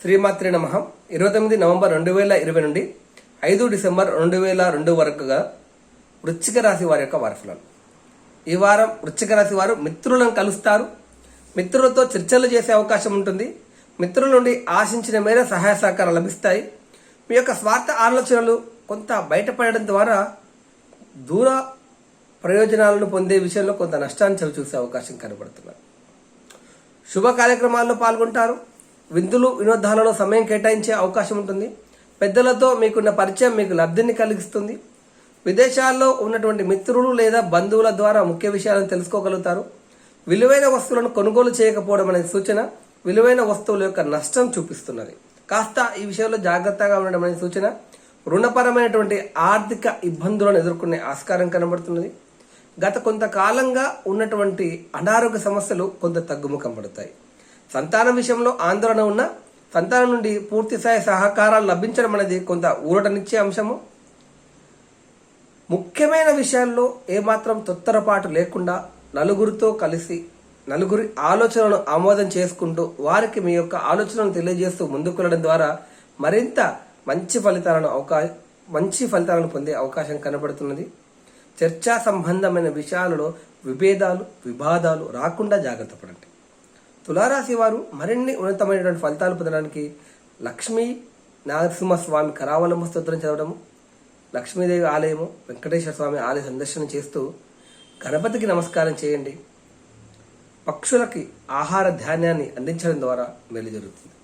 శ్రీమాత్రే నమః 29 నవంబర్ 2020 నుండి 5 డిసెంబర్ 2002 వరకుగా వృశ్చిక రాశి వారి యొక్క వారఫలాలు. ఈ వారం వృశ్చిక రాశి వారు మిత్రులను కలుస్తారు. మిత్రులతో చర్చలు చేసే అవకాశం ఉంటుంది. మిత్రుల నుండి ఆశించిన మేర సహాయ సహకారాలు లభిస్తాయి. మీ యొక్క స్వార్థ ఆలోచనలు కొంత బయటపడడం ద్వారా దూర ప్రయోజనాలను పొందే విషయంలో కొంత నష్టాన్ని చవిచూసే అవకాశం కనబడుతున్నారు. శుభ కార్యక్రమాల్లో పాల్గొంటారు. విందులు వినోదాలలో సమయం కేటాయించే అవకాశం ఉంటుంది. పెద్దలతో మీకున్న పరిచయం మీకు లబ్ధిని కలిగిస్తుంది. విదేశాల్లో ఉన్నటువంటి మిత్రులు లేదా బంధువుల ద్వారా ముఖ్య విషయాలను తెలుసుకోగలుగుతారు. విలువైన వస్తువులను కొనుగోలు చేయకపోవడం అనే సూచన విలువైన వస్తువుల యొక్క నష్టం చూపిస్తున్నది. కాస్త ఈ విషయంలో జాగ్రత్తగా ఉండడం అనే సూచన రుణపరమైనటువంటి ఆర్థిక ఇబ్బందులను ఎదుర్కొనే ఆస్కారం కనబడుతున్నది. గత కొంతకాలంగా ఉన్నటువంటి అనారోగ్య సమస్యలు కొంత తగ్గుముఖం పడతాయి. సంతానం విషయంలో ఆందోళన ఉన్న సంతానం నుండి పూర్తి స్థాయి సహకారాలు లభించడం అనేది కొంత ఊరటనిచ్చే అంశము. ముఖ్యమైన విషయాల్లో ఏమాత్రం తొత్తరపాటు లేకుండా నలుగురితో కలిసి నలుగురి ఆలోచనలను ఆమోదం చేసుకుంటూ వారికి మీ యొక్క ఆలోచనలను తెలియజేస్తూ ముందుకు వెళ్ళడం ద్వారా మరింత మంచి ఫలితాలను పొందే అవకాశం కనబడుతున్నది. చర్చా సంబంధమైన విషయాలలో వివాదాలు రాకుండా జాగ్రత్త పడండి. తులారాశి వారు మరిన్ని ఉన్నతమైనటువంటి ఫలితాలు పొందడానికి లక్ష్మీ నరసింహస్వామి కరావలంబ స్తోత్రం చదవడము, లక్ష్మీదేవి ఆలయము, వెంకటేశ్వర స్వామి ఆలయ సందర్శన చేస్తూ గణపతికి నమస్కారం చేయండి. పక్షులకి ఆహార ధాన్యాన్ని అందించడం ద్వారా మేలు జరుగుతుంది.